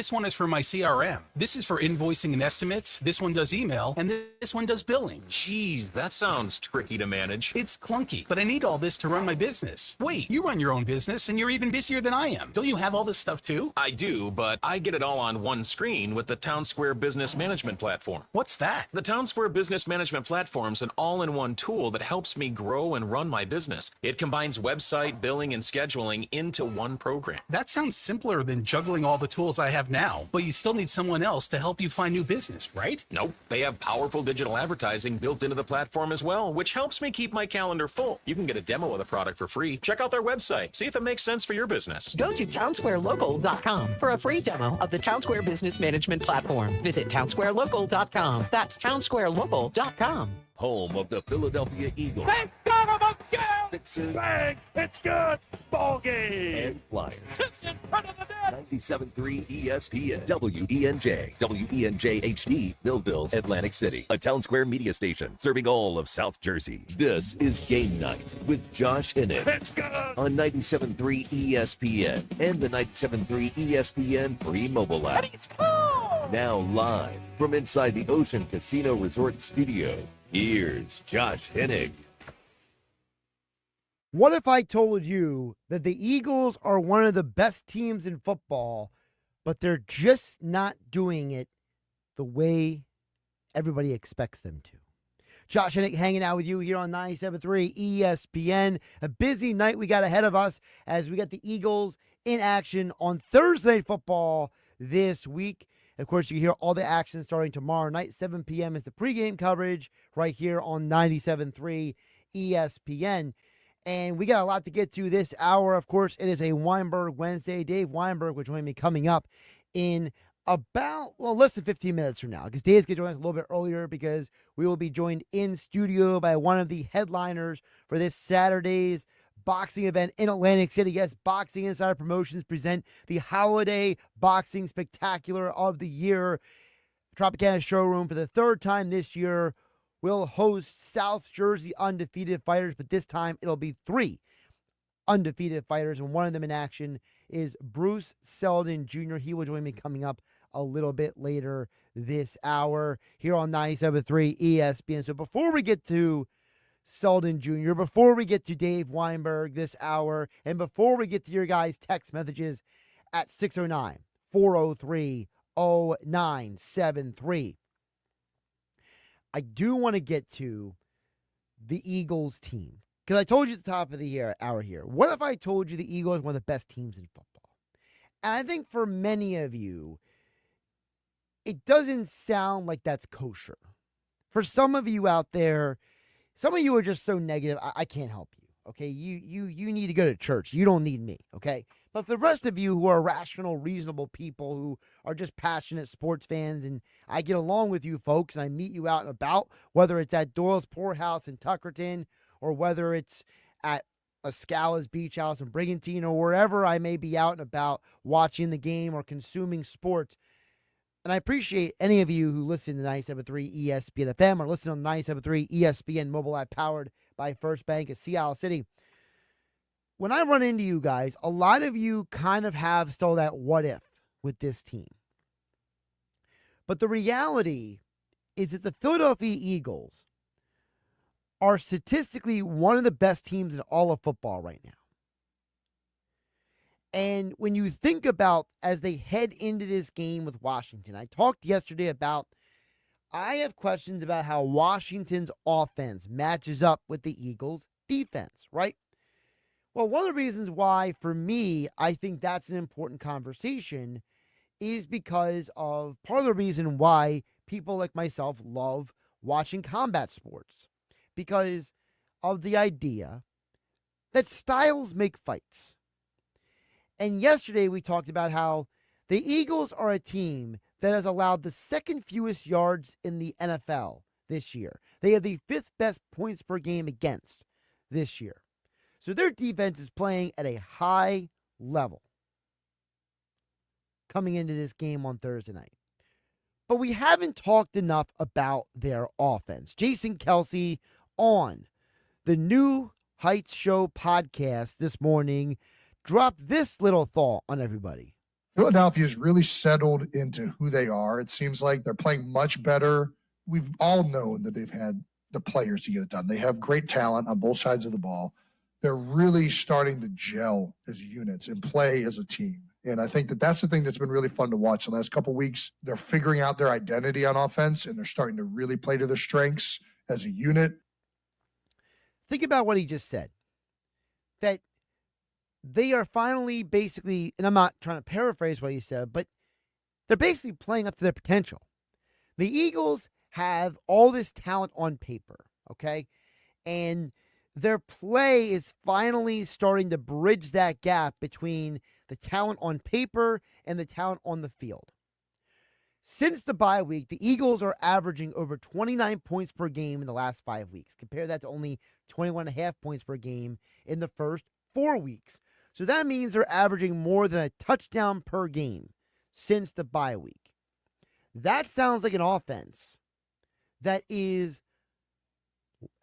This one is for my CRM. This is for invoicing and estimates. This one does email, and this one does billing. Geez, that sounds tricky to manage. It's clunky, but I need all this to run my business. Wait, you run your own business, and you're even busier than I am. Don't you have all this stuff too? I do, but I get it all on one screen with the Town Square Business Management Platform. What's that? The Town Square Business Management Platform is an all-in-one tool that helps me grow and run my business. It combines website, billing, and scheduling into one program. That sounds simpler than juggling all the tools I have now, but you still need someone else to help you find new business, right? Nope. They have powerful digital advertising built into the platform as well, which helps me keep my calendar full. You can get a demo of the product for free. Check out their website. See if it makes sense for your business. Go to townsquarelocal.com for a free demo of the Town Square Business Management Platform. Visit townsquarelocal.com. That's townsquarelocal.com. Home of the Philadelphia Eagles. Thank God I'm a girl! Sixers. Bang! It's good! Ball game! And Flyers. Just in front of the net! 97.3 ESPN. WENJ. WENJ HD. Millville, Atlantic City. A Town Square media station serving all of South Jersey. This is Game Night with Josh Hinnett. It's good! On 97.3 ESPN and the 97.3 ESPN free mobile app. And he's cool! Now live from inside the Ocean Casino Resort Studio. Here's Josh Hennig. What if I told you that the Eagles are one of the best teams in football, but they're just not doing it the way everybody expects them to? Josh Hennig hanging out with you here on 97.3 ESPN. A busy night we got ahead of us as we got the Eagles in action on Thursday Night Football this week. Of course, you hear all the action starting tomorrow night. 7 p.m. is the pregame coverage right here on 97.3 ESPN. And we got a lot to get to this hour. Of course, it is a Weinberg Wednesday. Dave Weinberg will join me coming up in about, less than 15 minutes from now, because Dave's going to join us a little bit earlier because we will be joined in studio by one of the headliners for this Saturday's boxing event in Atlantic City. Yes, Boxing Insider Promotions present the Holiday Boxing Spectacular of the Year. Tropicana Showroom for the third time this year will host South Jersey undefeated fighters, but this time it'll be 3 undefeated fighters, and one of them in action is Bruce Seldon Jr. He will join me coming up a little bit later this hour here on 97.3 ESPN. So before we get to Seldon Jr., before we get to Dave Weinberg this hour, and before we get to your guys' text messages at 609-403-0973, I do want to get to the Eagles team. Because I told you at the top of the hour here, what if I told you the Eagles are one of the best teams in football? And I think for many of you, it doesn't sound like that's kosher. For some of you out there, some of you are just so negative, I can't help you, okay? You need to go to church. You don't need me, okay? But for the rest of you who are rational, reasonable people who are just passionate sports fans, and I get along with you folks, and I meet you out and about, whether it's at Doyle's Poorhouse in Tuckerton, or whether it's at Escala's Beach House in Brigantine, or wherever I may be out and about watching the game or consuming sports. And I appreciate any of you who listen to 97.3 ESPN FM or listen on 97.3 ESPN mobile app powered by First Bank of Seattle City. When I run into you guys, a lot of you kind of have still that what if with this team. But the reality is that the Philadelphia Eagles are statistically one of the best teams in all of football right now. And when you think about as they head into this game with Washington, I talked yesterday about I have questions about how Washington's offense matches up with the Eagles' defense, right? Well, one of the reasons why, for me, I think that's an important conversation is because of part of the reason why people like myself love watching combat sports. Because of the idea that styles make fights. And yesterday we talked about how the Eagles are a team that has allowed the second fewest yards in the NFL this year. They have the 5th best points per game against this year. So their defense is playing at a high level coming into this game on Thursday night. But we haven't talked enough about their offense. Jason Kelsey on the New Heights Show podcast this morning dropped this little thought on everybody. Philadelphia's really settled into who they are. It seems like they're playing much better. We've all known that they've had the players to get it done. They have great talent on both sides of the ball. They're really starting to gel as units and play as a team. And I think that that's the thing that's been really fun to watch the last couple of weeks. They're figuring out their identity on offense, and they're starting to really play to their strengths as a unit. Think about what he just said. That they are finally basically, and I'm not trying to paraphrase what he said, but they're basically playing up to their potential. The Eagles have all this talent on paper, okay? And their play is finally starting to bridge that gap between the talent on paper and the talent on the field. Since the bye week, the Eagles are averaging over 29 points per game in the last 5 weeks. Compare that to only 21.5 points per game in the first 4 weeks. So that means they're averaging more than a touchdown per game since the bye week. That sounds like an offense that is,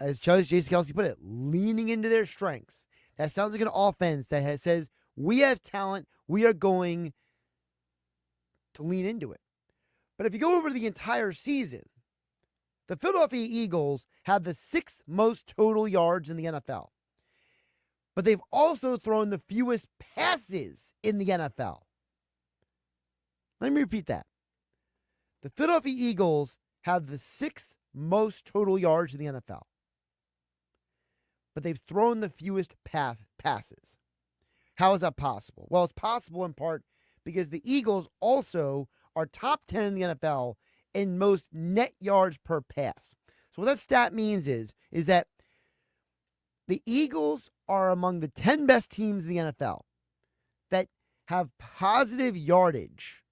as Jason Kelsey put it, leaning into their strengths. That sounds like an offense that says, we have talent, we are going to lean into it. But if you go over the entire season, the Philadelphia Eagles have the 6th most total yards in the NFL. But they've also thrown the fewest passes in the NFL. Let me repeat that. The Philadelphia Eagles have the 6th most total yards in the NFL. But they've thrown the fewest passes. How is that possible? Well, it's possible in part because the Eagles also are top 10 in the NFL in most net yards per pass. So what that stat means is that the Eagles are among the 10 best teams in the NFL that have positive yardage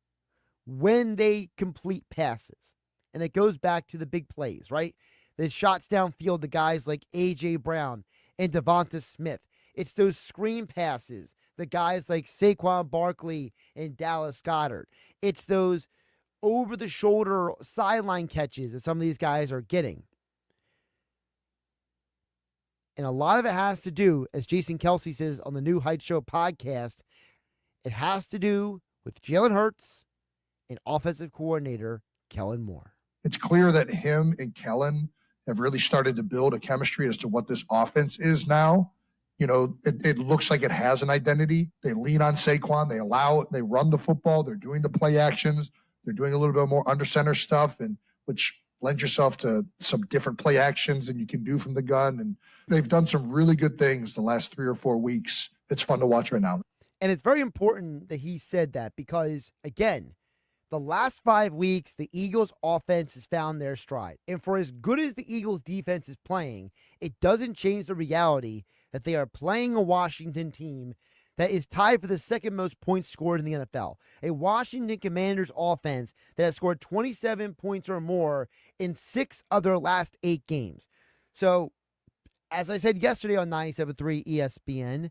when they complete passes. And it goes back to the big plays, right? The shots downfield, the guys like A.J. Brown and Devonta Smith. It's those screen passes, the guys like Saquon Barkley and Dallas Goedert. It's those over-the-shoulder sideline catches that some of these guys are getting. And a lot of it has to do, as Jason Kelsey says on the New Heights Show podcast, it has to do with Jalen Hurts and offensive coordinator Kellen Moore. It's clear that him and Kellen have really started to build a chemistry as to what this offense is now. You know, it looks like it has an identity. They lean on Saquon. They allow it. They run the football. They're doing the play actions. They're doing a little bit more under center stuff, and which lends yourself to some different play actions than you can do from the gun. And they've done some really good things the last 3 or 4 weeks. It's fun to watch right now. And it's very important that he said that because, again, the last 5 weeks, the Eagles' offense has found their stride. And for as good as the Eagles' defense is playing, it doesn't change the reality that they are playing a Washington team that is tied for the 2nd most points scored in the NFL. A Washington Commanders offense that has scored 27 points or more in 6 of their last 8 games. So, as I said yesterday on 97.3 ESPN,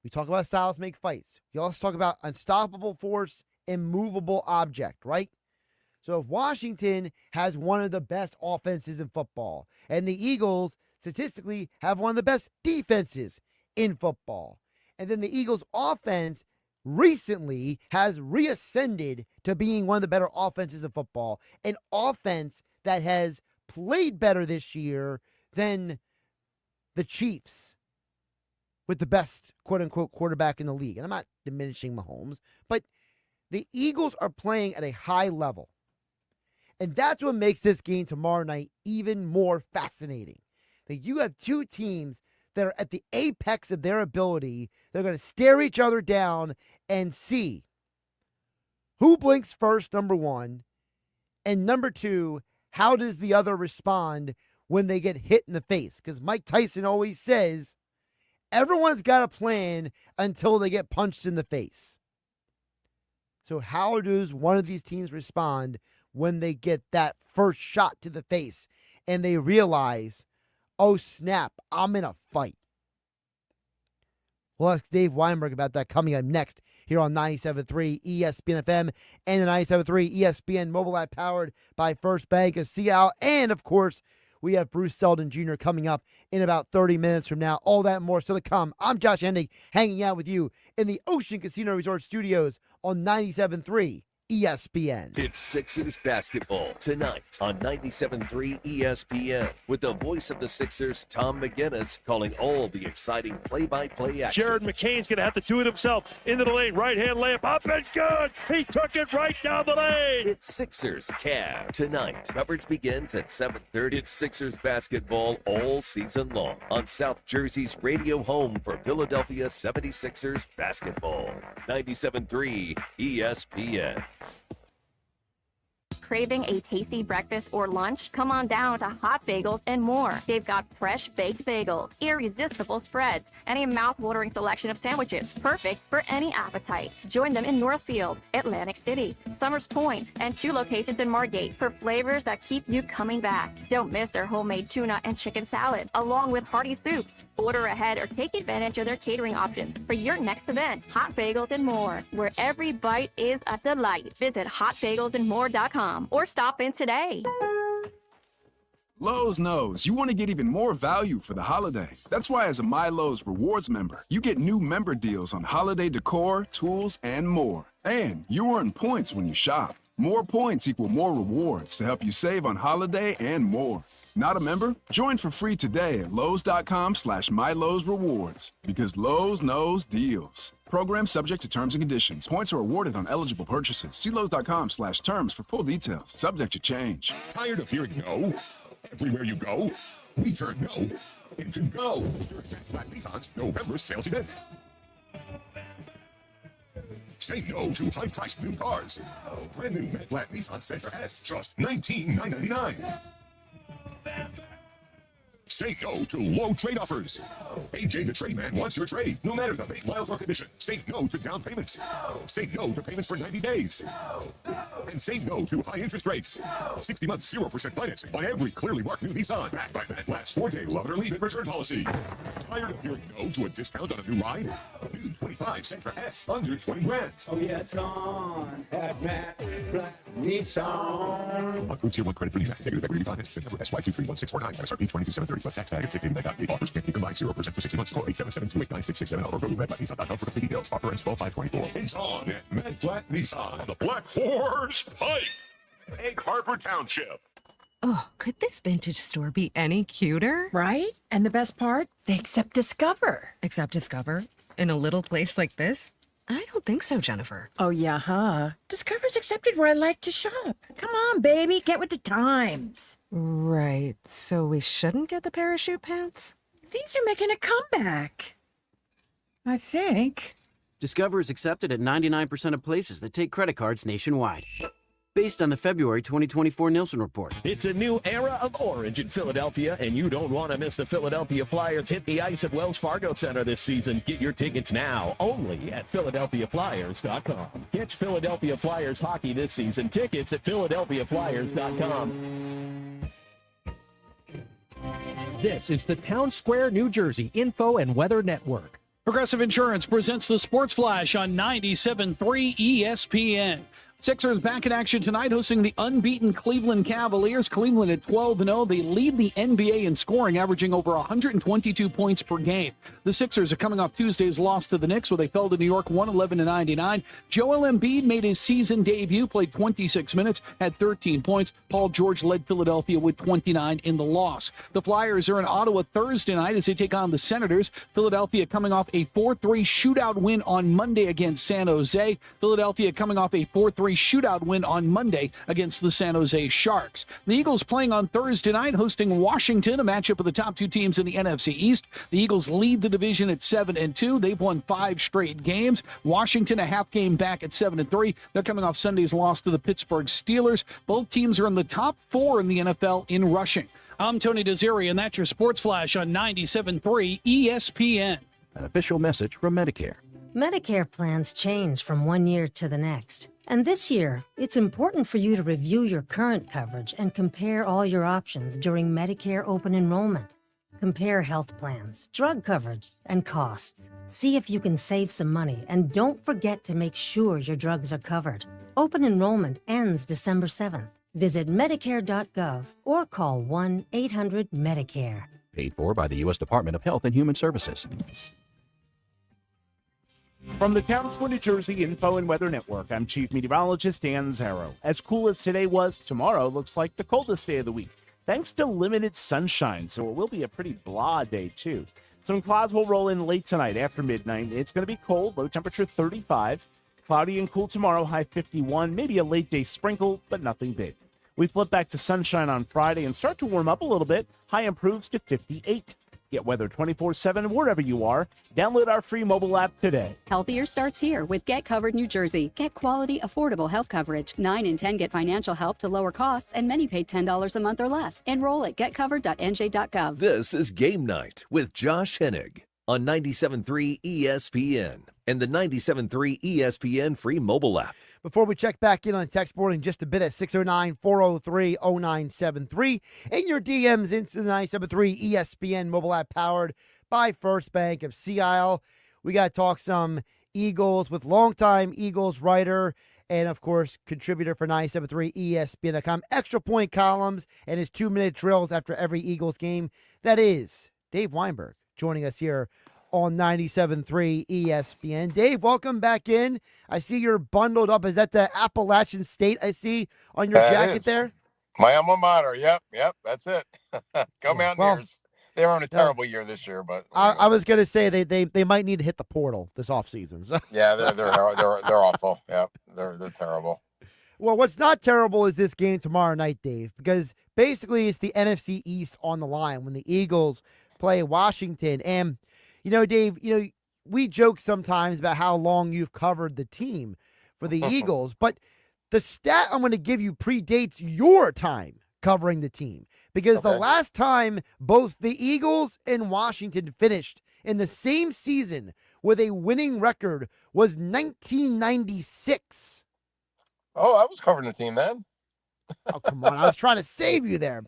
we talk about styles make fights. We also talk about unstoppable force, immovable object, right? So if Washington has one of the best offenses in football, and the Eagles statistically have one of the best defenses in football, and then the Eagles offense recently has reascended to being one of the better offenses in football, an offense that has played better this year than the Chiefs with the best quote-unquote quarterback in the league. And I'm not diminishing Mahomes, but the Eagles are playing at a high level. And that's what makes this game tomorrow night even more fascinating. That you have 2 teams that are at the apex of their ability. They're going to stare each other down and see who blinks first, number 1, and number 2, how does the other respond when they get hit in the face? Because Mike Tyson always says, everyone's got a plan until they get punched in the face. So how does one of these teams respond when they get that first shot to the face and they realize, oh snap, I'm in a fight? We'll ask Dave Weinberg about that coming up next here on 97.3 ESPN FM and the 97.3 ESPN mobile app powered by First Bank of Seattle. And of course, We have Bruce Seldon Jr. coming up in about 30 minutes from now. All that and more still to come. I'm Josh Hendig, hanging out with you in the Ocean Casino Resort Studios on 97.3 ESPN. It's Sixers basketball tonight on 97.3 ESPN with the voice of the Sixers, Tom McGinnis, calling all the exciting play-by-play action. Jared McCain's going to have to do it himself. Into the lane, right-hand layup, up and good. He took it right down the lane. It's Sixers Cavs tonight. Coverage begins at 7:30. It's Sixers basketball all season long on South Jersey's radio home for Philadelphia 76ers basketball. 97.3 ESPN. Craving a tasty breakfast or lunch? Come on down to Hot Bagels and More. They've got fresh baked bagels, irresistible spreads, and a mouth-watering selection of sandwiches, perfect for any appetite. Join them in Northfield, Atlantic City, Summers Point, and 2 locations in Margate for flavors that keep you coming back. Don't miss their homemade tuna and chicken salad, along with hearty soups. Order ahead or take advantage of their catering options for your next event. Hot Bagels and More, where every bite is a delight. Visit hotbagelsandmore.com or stop in today. Lowe's knows you want to get even more value for the holiday. That's why as a MyLowe's Rewards member, you get new member deals on holiday decor, tools, and more. And you earn points when you shop. More points equal more rewards to help you save on holiday and more. Not a member? Join for free today at Lowe's.com/MyLowe'sRewards because Lowe's knows deals. Program subject to terms and conditions. Points are awarded on eligible purchases. See Lowe's.com/terms for full details. Subject to change. Tired of hearing no? Everywhere you go, we turn no into go during Black Nissan's November sales event. Say no to high-priced new cars. Brand new matte black Nissan Sentra S, just $19,999. Say no to low trade offers. AJ the Trade Man wants your trade, no matter the make, miles, or condition. Say no to down payments. Say no to payments for 90 days. And say no to high interest rates. 60 months, 0% financing on every clearly marked new Nissan. Backed by Matt Black's 4-day love it or leave it return policy. Tired of hearing no to a discount on a new ride? New 25 Sentra S, under 20 grand. Oh yeah, it's on at Matt Black Nissan. Approved Tier 1 credit for NEMAC. Negative equity finance. PIN number SY231649. MSRP 22730 plus tax tag at 689.8. Offers can't be combined 0% for 60 months. Call 877-289-6667 or go to MattBlackNissan.com for complete details. Offer ends 12/5/24. It's on at Matt Black Nissan. The Black Horse Pike. Egg Harbor Township. Oh, could this vintage store be any cuter? Right? And the best part? They accept Discover. Accept Discover? In a little place like this? I don't think so, Jennifer. Oh, yeah, huh? Discover's accepted where I like to shop. Come on, baby, get with the times. Right. So we shouldn't get the parachute pants? These are making a comeback. I think. Discover is accepted at 99% of places that take credit cards nationwide. Based on the February 2024 Nielsen report. It's a new era of orange in Philadelphia, and you don't want to miss the Philadelphia Flyers hit the ice at Wells Fargo Center this season. Get your tickets now, only at PhiladelphiaFlyers.com. Catch Philadelphia Flyers hockey this season. Tickets at PhiladelphiaFlyers.com. This is the Town Square, New Jersey Info and Weather Network. Progressive Insurance presents the Sports Flash on 97.3 ESPN. Sixers back in action tonight, hosting the unbeaten Cleveland Cavaliers. Cleveland at 12-0. They lead the NBA in scoring, averaging over 122 points per game. The Sixers are coming off Tuesday's loss to the Knicks, where they fell to New York 111-99. Joel Embiid made his season debut, played 26 minutes, had 13 points. Paul George led Philadelphia with 29 in the loss. The Flyers are in Ottawa Thursday night as they take on the Senators. Philadelphia coming off a 4-3 shootout win on Monday against San Jose. Philadelphia coming off a 4-3 shootout win on Monday against the San Jose Sharks. The Eagles playing on Thursday night, hosting Washington, a matchup of the top two teams in the NFC East. The Eagles lead the division at 7-2. They've won 5 straight games. Washington a half game back at 7-3. They're coming off Sunday's loss to the Pittsburgh Steelers. Both teams are in the top 4 in the NFL in rushing. I'm Tony Desiri, and that's your Sports Flash on 97.3 ESPN. An official message from Medicare. Medicare plans change from one year to the next. And this year, it's important for you to review your current coverage and compare all your options during Medicare open enrollment. Compare health plans, drug coverage, and costs. See if you can save some money, and don't forget to make sure your drugs are covered. Open enrollment ends December 7th. Visit Medicare.gov or call 1-800-MEDICARE. Paid for by the U.S. Department of Health and Human Services. From the Townsville, New Jersey Info and Weather Network, I'm Chief Meteorologist Dan Zarrow. As cool as today was, tomorrow looks like the coldest day of the week, thanks to limited sunshine, so it will be a pretty blah day, too. Some clouds will roll in late tonight after midnight. It's going to be cold, low temperature 35. Cloudy and cool tomorrow, high 51. Maybe a late day sprinkle, but nothing big. We flip back to sunshine on Friday and start to warm up a little bit. High improves to 58. Get weather 24/7 wherever you are. Download our free mobile app today. Healthier starts here with Get Covered New Jersey. Get quality, affordable health coverage. 9 in 10 get financial help to lower costs, and many pay $10 a month or less. Enroll at getcovered.nj.gov. This is Game Night with Josh Hennig on 97.3 ESPN and the 97.3 ESPN free mobile app. Before we check back in on text board in just a bit at 609-403-0973 and your DMs into the 97.3 ESPN mobile app powered by First Bank of Sea Isle. We got to talk some Eagles with longtime Eagles writer and, of course, contributor for 97.3 ESPN.com. Extra point columns and his 2-minute drills after every Eagles game. That is Dave Weinberg joining us here on 97.3 ESPN. Dave, welcome back in. I see you're bundled up. Is that the Appalachian State I see on your jacket there? My alma mater. Yep, that's it. Go Mountaineers. Well, they're on a terrible year this year, but I was going to say they might need to hit the portal this offseason. So. Yeah, they're awful. Yep, they're terrible. Well, what's not terrible is this game tomorrow night, Dave, because basically it's the NFC East on the line when the Eagles play Washington. And Dave, we joke sometimes about how long you've covered the team for the Eagles, but the stat I'm going to give you predates your time covering the team because the last time both the Eagles and Washington finished in the same season with a winning record was 1996. Oh, I was covering the team then. Oh, come on. I was trying to save you there.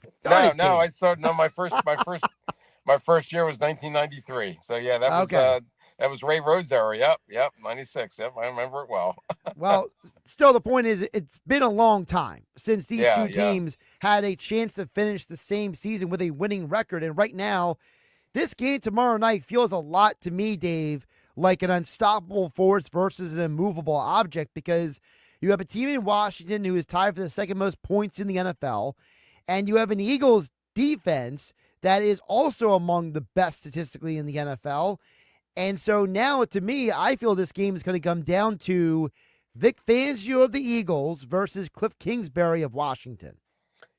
My first year was 1993. So yeah, that was Ray Rhodes era. Yep, 96. Yep, I remember it well. Well, still the point is it's been a long time since these two teams had a chance to finish the same season with a winning record. And right now, this game tomorrow night feels a lot to me, Dave, like an unstoppable force versus an immovable object because you have a team in Washington who is tied for the second most points in the NFL, and you have an Eagles defense that is also among the best statistically in the NFL. And so now, to me, I feel this game is going to come down to Vic Fangio of the Eagles versus Cliff Kingsbury of Washington.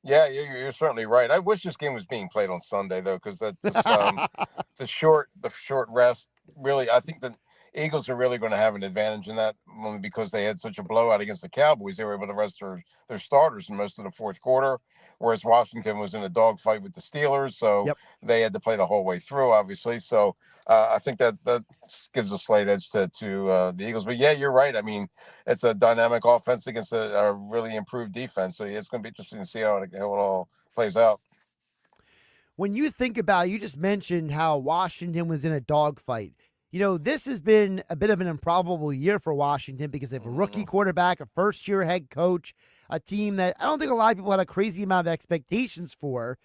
Yeah, you're certainly right. I wish this game was being played on Sunday, though, because that's the short rest. Really, I think the Eagles are really going to have an advantage in that only because they had such a blowout against the Cowboys. They were able to rest their starters in most of the fourth quarter, whereas Washington was in a dogfight with the Steelers, so they had to play the whole way through, obviously. So I think that gives a slight edge to the Eagles. But yeah, you're right. I mean, it's a dynamic offense against a really improved defense. So it's going to be interesting to see how it all plays out. When you think about it, you just mentioned how Washington was in a dogfight. This has been a bit of an improbable year for Washington because they have a rookie quarterback, a first-year head coach, a team that I don't think a lot of people had a crazy amount of expectations for.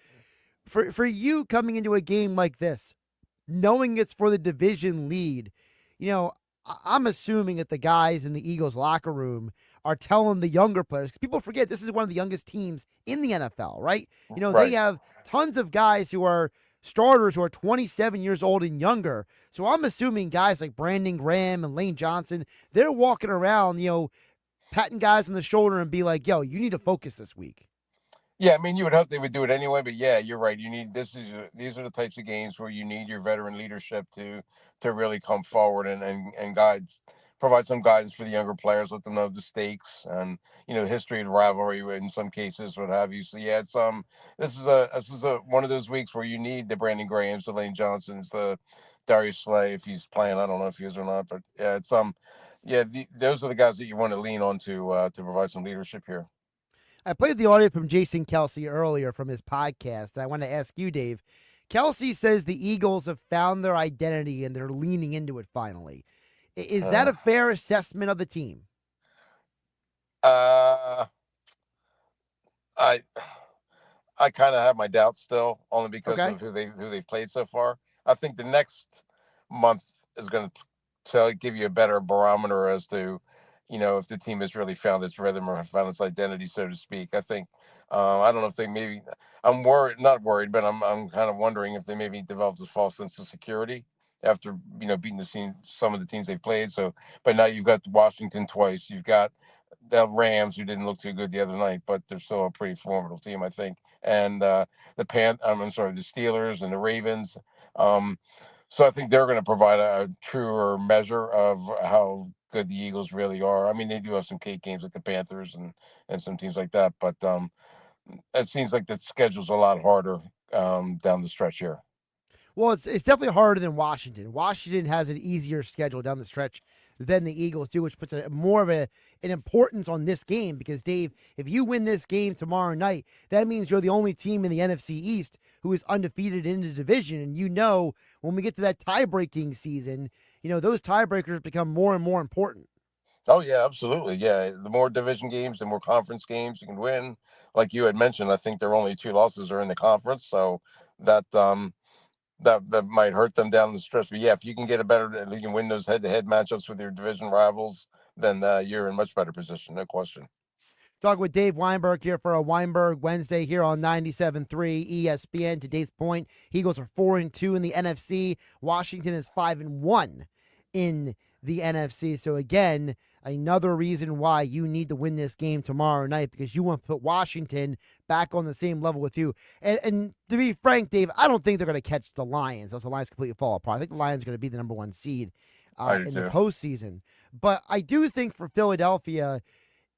For you coming into a game like this, knowing it's for the division lead, I'm assuming that the guys in the Eagles locker room are telling the younger players, because people forget this is one of the youngest teams in the NFL, right? They have tons of guys who are starters who are 27 years old and younger. So I'm assuming guys like Brandon Graham and Lane Johnson, they're walking around, patting guys on the shoulder and be like, yo, you need to focus this week. Yeah, I mean, you would hope they would do it anyway, but yeah, you're right. These are the types of games where you need your veteran leadership to really come forward and provide some guidance for the younger players, let them know the stakes and the history of the rivalry in some cases, what have you. So yeah, this is one of those weeks where you need the Brandon Grahams, the Lane Johnsons, the Darius Slay if he's playing. I don't know if he is or not, but yeah, those are the guys that you want to lean on to provide some leadership here. I played the audio from Jason Kelsey earlier from his podcast, and I want to ask you, Dave. Kelsey says the Eagles have found their identity and they're leaning into it finally. Is that a fair assessment of the team? I I kind of have my doubts still, only because Okay. of who they've played so far. I think the next month is going to give you a better barometer as to, if the team has really found its rhythm or found its identity, so to speak. I think I don't know if they maybe. I'm worried, not worried, but I'm kind of wondering if they maybe developed a false sense of security after beating some of the teams they played. So, but now you've got Washington twice. You've got the Rams, who didn't look too good the other night, but they're still a pretty formidable team, I think. And I'm sorry, the Steelers and the Ravens. Um, so I think they're going to provide a truer measure of how good the Eagles really are. I mean, they do have some cake games like the Panthers and some teams like that, but it seems like the schedule's a lot harder down the stretch here. Well, it's definitely harder than Washington. Washington has an easier schedule down the stretch than the Eagles do, which puts more of an importance on this game because, Dave, if you win this game tomorrow night, that means you're the only team in the NFC East who is undefeated in the division. And when we get to that tie-breaking season, those tiebreakers become more and more important. Oh yeah, absolutely. Yeah, the more division games, the more conference games you can win. Like you had mentioned, I think their only 2 losses are in the conference, so that that might hurt them down the stretch. But yeah, if you can get you can win those head-to-head matchups with your division rivals, then you're in much better position, no question. Talking with Dave Weinberg here for a Weinberg Wednesday here on 97.3 ESPN. Today's point, Eagles are 4-2 in the NFC. Washington is 5-1 in the NFC. So again, another reason why you need to win this game tomorrow night because you want to put Washington back on the same level with you. And to be frank, Dave, I don't think they're going to catch the Lions unless the Lions completely fall apart. I think the Lions are going to be the number 1 seed in the postseason. But I do think for Philadelphia,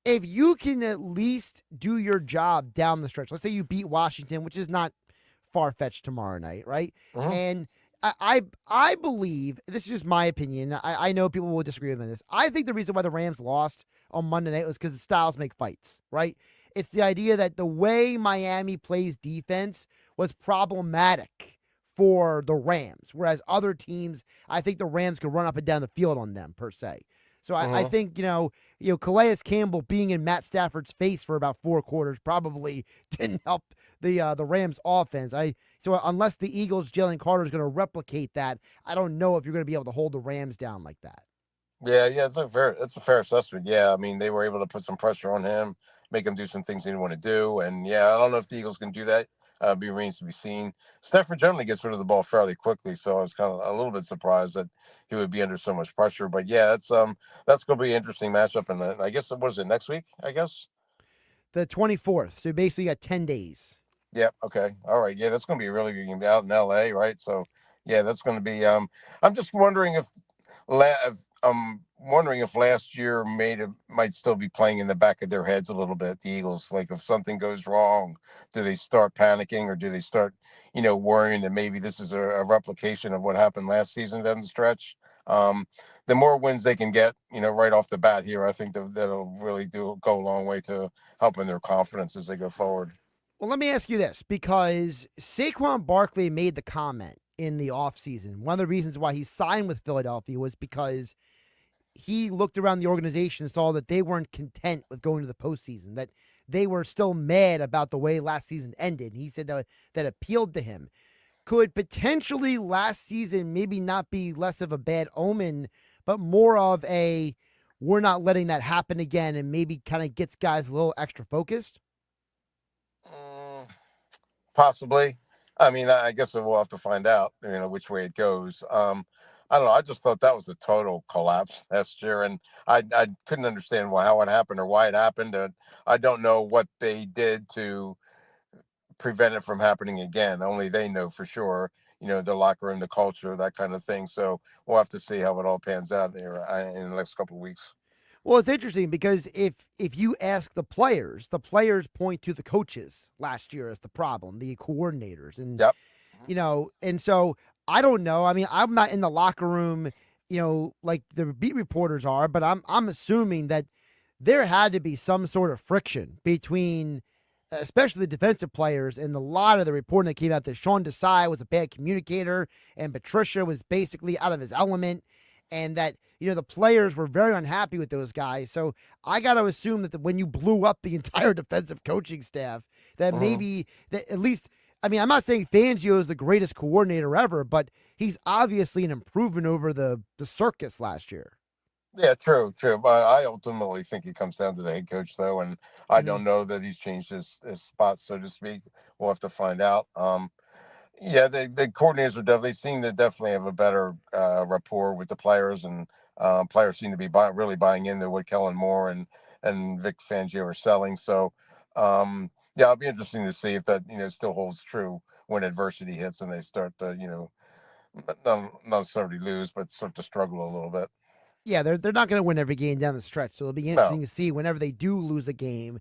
if you can at least do your job down the stretch, let's say you beat Washington, which is not far-fetched tomorrow night, right? Mm-hmm. And I believe, this is just my opinion, I know people will disagree with me on this. I think the reason why the Rams lost on Monday night was because the styles make fights, right? It's the idea that the way Miami plays defense was problematic for the Rams, whereas other teams, I think the Rams could run up and down the field on them, per se. So I think, Calais Campbell being in Matt Stafford's face for about 4 quarters probably didn't help the Rams offense. So unless the Eagles' Jalen Carter is going to replicate that, I don't know if you're going to be able to hold the Rams down like that. Yeah, it's a fair assessment. Yeah, I mean, they were able to put some pressure on him, make him do some things he didn't want to do. And yeah, I don't know if the Eagles can do that. Remains to be seen. Stafford generally gets rid of the ball fairly quickly, so I was kind of a little bit surprised that he would be under so much pressure. But yeah, that's going to be an interesting matchup. And I guess what is it next week? I guess the 24th. So basically, you got 10 days. Yeah. Okay. All right. Yeah, that's going to be a really good game out in LA, right? So yeah, that's going to be. I'm just wondering if I'm wondering if last year might still be playing in the back of their heads a little bit. The Eagles, like if something goes wrong, do they start panicking or do they start, worrying that maybe this is a replication of what happened last season down the stretch? The more wins they can get, right off the bat here, I think that'll really go a long way to helping their confidence as they go forward. Well, let me ask you this, because Saquon Barkley made the comment in the offseason. One of the reasons why he signed with Philadelphia was because he looked around the organization and saw that they weren't content with going to the postseason, that they were still mad about the way last season ended. He said that appealed to him. Could potentially last season maybe not be less of a bad omen, but more of a we're not letting that happen again, and maybe kind of gets guys a little extra focused? Possibly. I mean, I guess we'll have to find out, which way it goes. I don't know. I just thought that was a total collapse last year, and I couldn't understand how it happened or why it happened. And I don't know what they did to prevent it from happening again. Only they know for sure. The locker room, the culture, that kind of thing. So we'll have to see how it all pans out here in the next couple of weeks. Well, it's interesting because if you ask the players point to the coaches last year as the problem, the coordinators, and yep. And so I don't know. I mean, I'm not in the locker room, like the beat reporters are, but I'm assuming that there had to be some sort of friction between, especially the defensive players, and a lot of the reporting that came out that Sean Desai was a bad communicator and Patricia was basically out of his element. and that, the players were very unhappy with those guys. So I got to assume that when you blew up the entire defensive coaching staff, that maybe that at least, I mean, I'm not saying Fangio is the greatest coordinator ever, but he's obviously an improvement over the circus last year. Yeah, true. But I ultimately think it comes down to the head coach, though, and I don't know that he's changed his spot, so to speak. We'll have to find out. Yeah, the coordinators seem to definitely have a better rapport with the players, and players seem to be really buying into what Kellen Moore and Vic Fangio are selling. So, yeah, it'll be interesting to see if that still holds true when adversity hits and they start to not necessarily lose, but start to struggle a little bit. Yeah, they're not going to win every game down the stretch, so it'll be interesting to see whenever they do lose a game,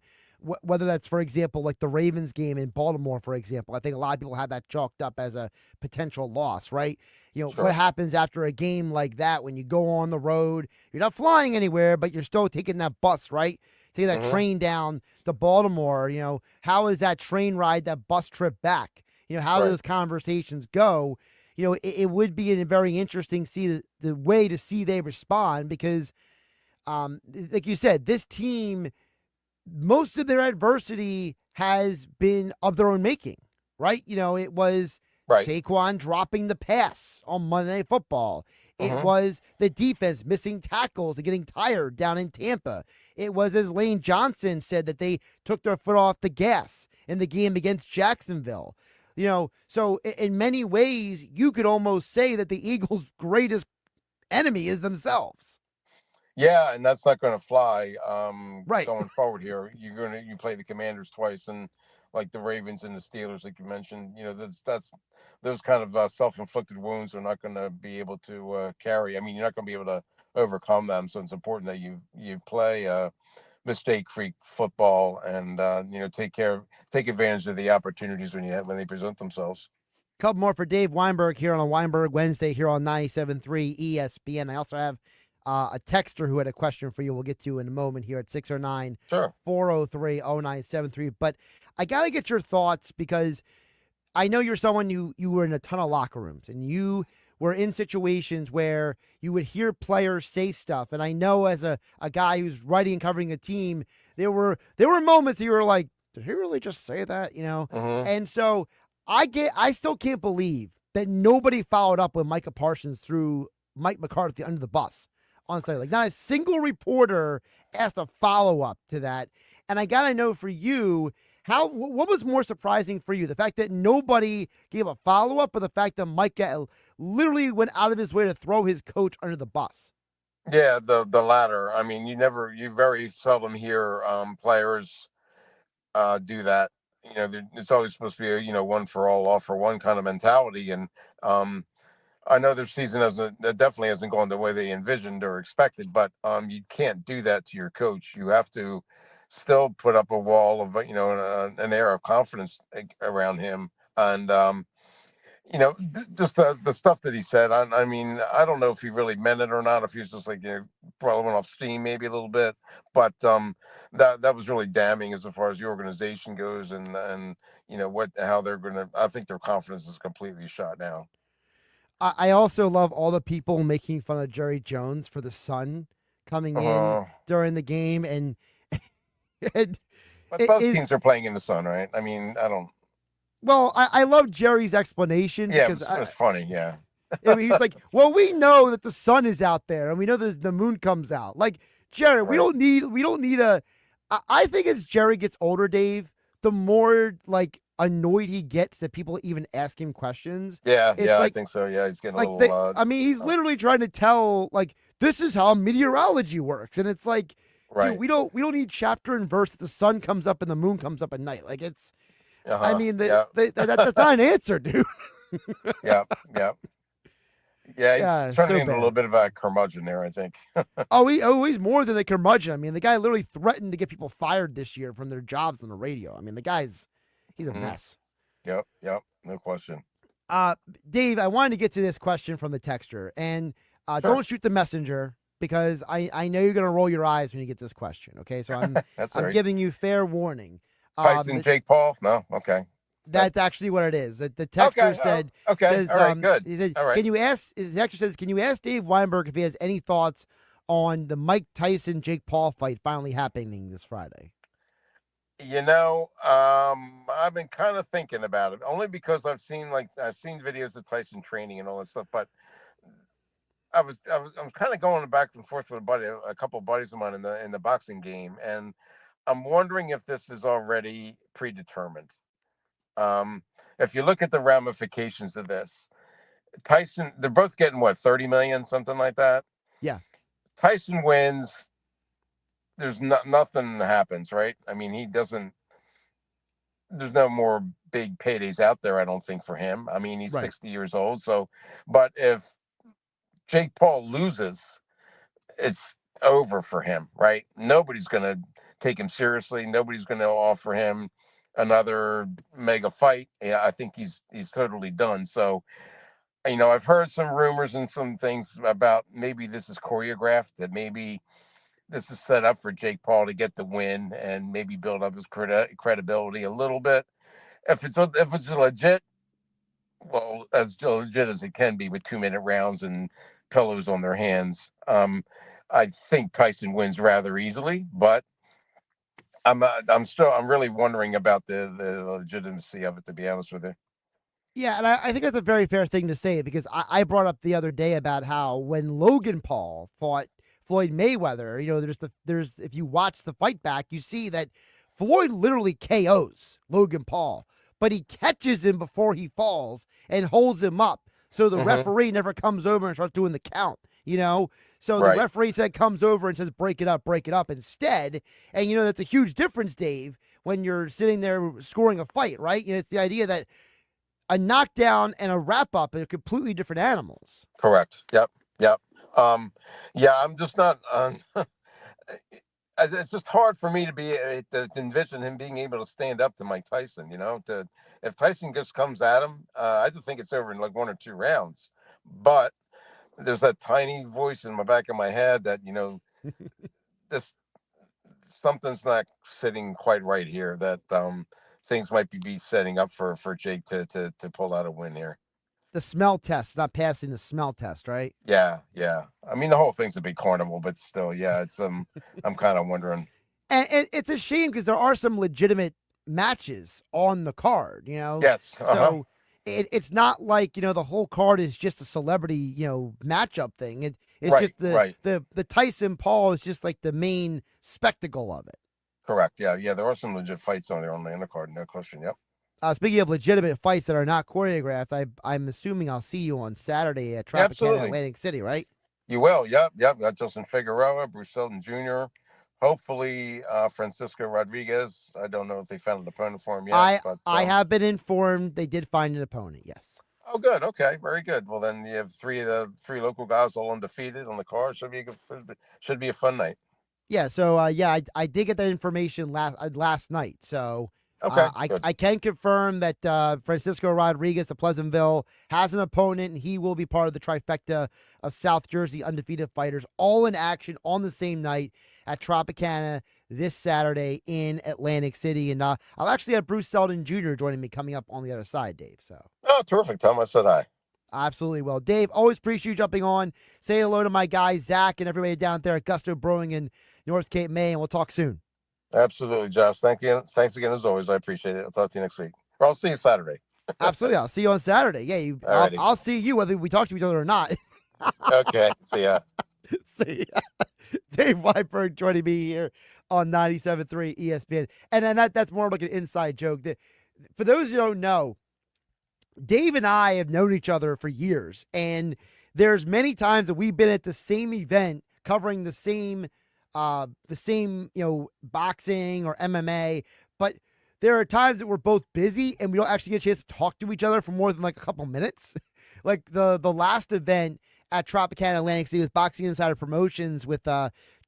whether that's, for example, like the Ravens game in Baltimore, for example. I think a lot of people have that chalked up as a potential loss, right? What happens after a game like that when you go on the road? You're not flying anywhere, but you're still taking that bus, right? Taking that train down to Baltimore. How is that train ride, that bus trip back? How do those conversations go? It would be a very interesting the way to see they respond because, like you said, this team, most of their adversity has been of their own making, right? It was Saquon dropping the pass on Monday Night Football. It was the defense missing tackles and getting tired down in Tampa. It was, as Lane Johnson said, that they took their foot off the gas in the game against Jacksonville. So in many ways, you could almost say that the Eagles' greatest enemy is themselves. Yeah, and that's not going to fly. Going forward here, you play the Commanders twice, and like the Ravens and the Steelers, like you mentioned, that's those kind of self-inflicted wounds are not going to be able to carry. I mean, you're not going to be able to overcome them. So it's important that you play mistake-free football and take advantage of the opportunities when they present themselves. Couple more for Dave Weinberg here on a Weinberg Wednesday here on 97.3 ESPN. I also have a texter who had a question for you we'll get to in a moment here at 609-403-0973. But I got to get your thoughts because I know you're someone you were in a ton of locker rooms and you were in situations where you would hear players say stuff. And I know as a guy who's writing and covering a team, there were moments you were like, did he really just say that? And so I still can't believe that nobody followed up when Micah Parsons threw Mike McCarthy under the bus on Sunday. Like not a single reporter asked a follow-up to that. And I got to know for you, what was more surprising for you? The fact that nobody gave a follow-up or the fact that Mike literally went out of his way to throw his coach under the bus? Yeah, the latter. I mean, you very seldom hear players do that. It's always supposed to be a one for all for one kind of mentality. And I know their season definitely hasn't gone the way they envisioned or expected, but you can't do that to your coach. You have to still put up a wall of an air of confidence around him, and just the stuff that he said. I mean, I don't know if he really meant it or not. If he was just like blowing off steam, maybe a little bit, but that was really damning as far as the organization goes, and how they're gonna. I think their confidence is completely shot down. I also love all the people making fun of Jerry Jones for the sun coming in during the game, and but both teams are playing in the sun, right? I mean, I don't. Well, I love Jerry's explanation because it was funny. Yeah, I mean, he's like, well, we know that the sun is out there, and we know that the moon comes out. Like Jerry, we don't need a. I think as Jerry gets older, Dave, the more like annoyed he gets that people even ask him questions. Yeah, I think so. Yeah, he's getting a little. I mean, he's literally trying to tell like this is how meteorology works, and it's like, dude, we don't need chapter and verse that the sun comes up and the moon comes up at night. Like it's. I mean, that's not an answer, dude. Yeah. He's turning into a little bit of a curmudgeon there, I think. he's more than a curmudgeon. I mean, the guy literally threatened to get people fired this year from their jobs on the radio. I mean, he's a mess. Yep, no question. Dave, I wanted to get to this question from the texter, and don't shoot the messenger because I know you're going to roll your eyes when you get this question. Okay, so I'm giving you fair warning. Tyson, Jake Paul? No? Okay. That's actually what it is. The texter said, okay. Says, All right, good. He said, All right. can you ask, the texter says, can you ask Dave Weinberg if he has any thoughts on the Mike Tyson-Jake Paul fight finally happening this Friday? I've been kind of thinking about it, only because I've seen videos of Tyson training and all that stuff, but I was kind of going back and forth with a couple of buddies of mine in the boxing game, and I'm wondering if this is already predetermined. If you look at the ramifications of this, Tyson, they're both getting what, 30 million, something like that. Yeah. Tyson wins. There's nothing happens, right? I mean, there's no more big paydays out there, I don't think, for him. I mean, he's 60 years old. So, but if Jake Paul loses, it's over for him, right? Nobody's going to take him seriously. Nobody's going to offer him another mega fight. Yeah, I think he's totally done. So, I've heard some rumors and some things about maybe this is choreographed, that maybe this is set up for Jake Paul to get the win and maybe build up his credibility a little bit. If it's legit, well, as legit as it can be with 2-minute rounds and pillows on their hands, I think Tyson wins rather easily. But I'm really wondering about the legitimacy of it, to be honest with you. Yeah, and I think that's a very fair thing to say, because I brought up the other day about how when Logan Paul fought Floyd Mayweather, there's if you watch the fight back, you see that Floyd literally KOs Logan Paul, but he catches him before he falls and holds him up. So the referee never comes over and starts doing the count, So the referee comes over and says, break it up instead. And, that's a huge difference, Dave, when you're sitting there scoring a fight, right? It's the idea that a knockdown and a wrap-up are completely different animals. Correct. Yep. I'm just not. It's just hard for me to envision him being able to stand up to Mike Tyson. If Tyson just comes at him, I just think it's over in like 1 or 2 rounds. But there's that tiny voice in the back of my head that this something's not sitting quite right here. That things might be setting up for Jake to pull out a win here. The smell test, not passing the smell test, right? Yeah. I mean, the whole thing's a big carnival, but still, yeah, it's I'm kind of wondering. And it's a shame because there are some legitimate matches on the card, Yes. So it's not like, the whole card is just a celebrity, matchup thing. It's just the Tyson Paul is just like the main spectacle of it. Correct. Yeah. There are some legit fights on there on the undercard, no question. Yep. Speaking of legitimate fights that are not choreographed, I'm assuming I'll see you on Saturday at Tropicana, Atlantic City, right? You will. Yep. Got Justin Figueroa, Bruce Seldon Jr., hopefully Francisco Rodriguez. I don't know if they found an opponent for him yet. I have been informed they did find an opponent, yes. Oh, good. Okay, very good. Well, then you have three local guys all undefeated on the card. Should be a fun night. Yeah, so I did get that information last night. So okay, I can confirm that Francisco Rodriguez of Pleasantville has an opponent, and he will be part of the trifecta of South Jersey undefeated fighters, all in action on the same night at Tropicana this Saturday in Atlantic City. And I'll actually have Bruce Seldon Jr. joining me coming up on the other side, Dave. So. Oh, terrific, Tom. I said hi. Absolutely. Well, Dave, always appreciate you jumping on. Say hello to my guy, Zach, and everybody down there at Gusto Brewing in North Cape, May, and we'll talk soon. Absolutely, Josh. Thank you. Thanks again, as always. I appreciate it. I'll talk to you next week. Or I'll see you Saturday. Absolutely. I'll see you on Saturday. Yeah, I'll see you whether we talk to each other or not. Okay. See ya. See ya. Dave Weinberg joining me here on 97.3 ESPN. And then that's more like an inside joke. For those who don't know, Dave and I have known each other for years, and there's many times that we've been at the same event covering the same boxing or MMA, but there are times that we're both busy and we don't actually get a chance to talk to each other for more than like a couple minutes. Like the last event at Tropicana Atlantic City with Boxing Insider Promotions with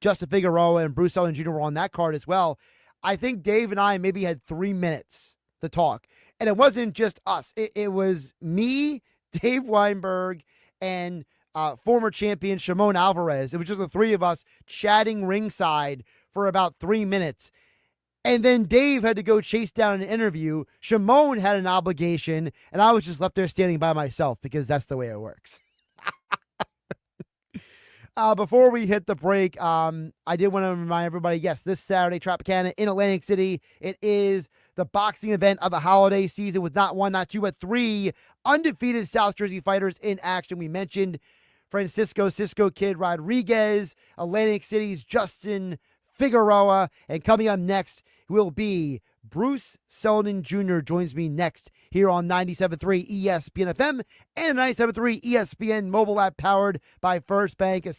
Justin Figueroa and Bruce Seldon Jr. were on that card as well. I think Dave and I maybe had 3 minutes to talk. And it wasn't just us. It was me, Dave Weinberg, and former champion Shimon Alvarez. It was just the three of us chatting ringside for about 3 minutes. And then Dave had to go chase down an interview. Shimon had an obligation, and I was just left there standing by myself because that's the way it works. Before we hit the break, I did want to remind everybody, yes, this Saturday, Tropicana in Atlantic City, it is the boxing event of the holiday season with not one, not two, but three undefeated South Jersey fighters in action. We mentioned Francisco Cisco Kid Rodriguez, Atlantic City's Justin Figueroa, and coming up next will be Bruce Selden Jr. joins me next here on 97.3 ESPN FM and 97.3 ESPN mobile app powered by First Bank. I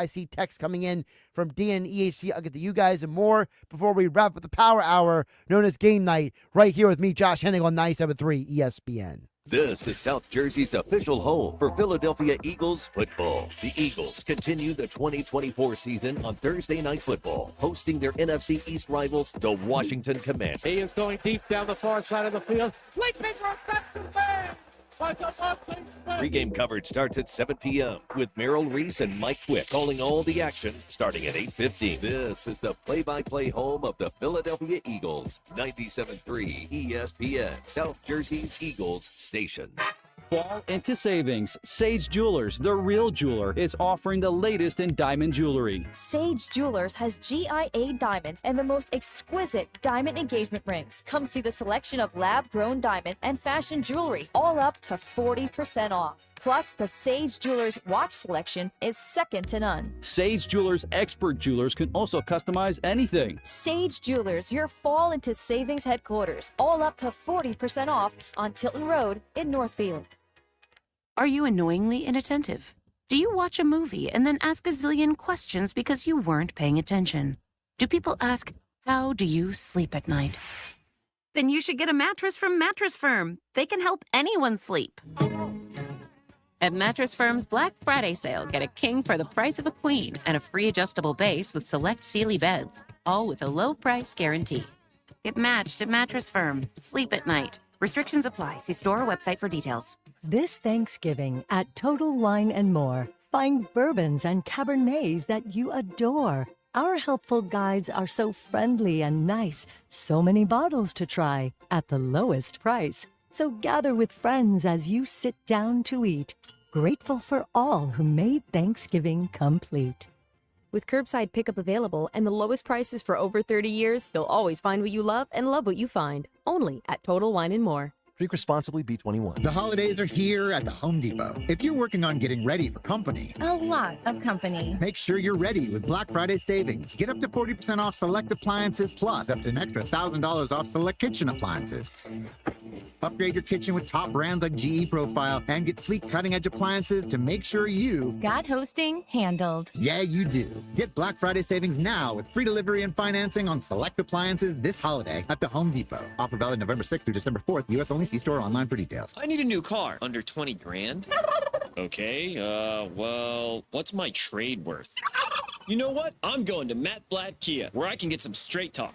see text coming in from DNEHC. I'll get to you guys and more before we wrap up the Power Hour known as Game Night right here with me, Josh Hennig, on 97.3 ESPN. This is South Jersey's official home for Philadelphia Eagles football. The Eagles continue the 2024 season on Thursday Night Football, hosting their NFC East rivals, the Washington Commanders. He is going deep down the far side of the field. Sleeping right back to the man. Pre-game coverage starts at 7 p.m. with Merrill Reese and Mike Quick calling all the action starting at 8:15. This is the play-by-play home of the Philadelphia Eagles, 97.3 ESPN, South Jersey's Eagles station. Fall into savings. Sage Jewelers, the real jeweler, is offering the latest in diamond jewelry. Sage Jewelers has GIA diamonds and the most exquisite diamond engagement rings. Come see the selection of lab-grown diamond and fashion jewelry, all up to 40% off. Plus, the Sage Jewelers watch selection is second to none. Sage Jewelers expert jewelers can also customize anything. Sage Jewelers, your fall into savings headquarters, all up to 40% off on Tilton Road in Northfield. Are you annoyingly inattentive? Do you watch a movie and then ask a zillion questions because you weren't paying attention? Do people ask, how do you sleep at night? Then you should get a mattress from Mattress Firm. They can help anyone sleep. At Mattress Firm's Black Friday sale, get a king for the price of a queen and a free adjustable base with select Sealy beds, all with a low price guarantee. Get matched at Mattress Firm. Sleep at night. Restrictions apply. See store or website for details. This Thanksgiving at Total Wine & More, find bourbons and Cabernets that you adore. Our helpful guides are so friendly and nice. So many bottles to try at the lowest price. So gather with friends as you sit down to eat. Grateful for all who made Thanksgiving complete. With curbside pickup available and the lowest prices for over 30 years, you'll always find what you love and love what you find. Only at Total Wine & More. Drink responsibly, B21. The holidays are here at the Home Depot. If you're working on getting ready for company, a lot of company, make sure you're ready with Black Friday savings. Get up to 40% off select appliances, plus up to an extra $1,000 off select kitchen appliances. Upgrade your kitchen with top brands like GE Profile and get sleek cutting-edge appliances to make sure you got hosting handled. Yeah, you do. Get Black Friday savings now with free delivery and financing on select appliances this holiday at the Home Depot. Offer valid November 6th through December 4th. U.S. only. See store online for details. I need a new car. Under 20 grand? Okay, well, what's my trade worth? You know what? I'm going to Matt Blatt Kia, where I can get some straight talk.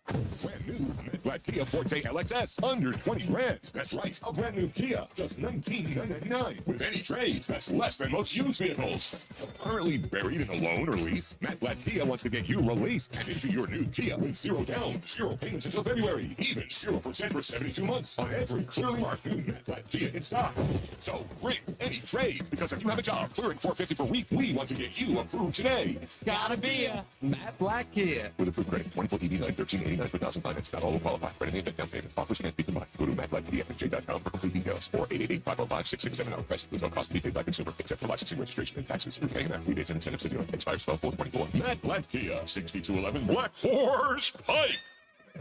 Brand new Matt Blatt Kia Forte LXS, under 20 grand. That's right, a brand new Kia, just $19,999. With any trades, that's less than most used vehicles. Currently buried in a loan or lease, Matt Blatt Kia wants to get you released and into your new Kia with zero down, zero payments until February, even 0% for 72 months on every clearly marked new Matt Blatt Kia in stock. So bring any trade, because if you have a job clearing $450 per week, we want to get you approved today. It's gotta be a Matt Blatt Kia. With approved credit, 24 ED9, $13.89 per thousand finance. Not all will qualify. Credit name and down payment. Offers can't be combined. Go to mattblackdfnj.com for complete details or 888-505-6670. Price includes no cost to be paid by consumer, except for licensing, registration, and taxes. Through KMF, rebates and incentives to dealer. Expires 12/4/24. Matt Blatt Kia, 6211 Black Horse Pike,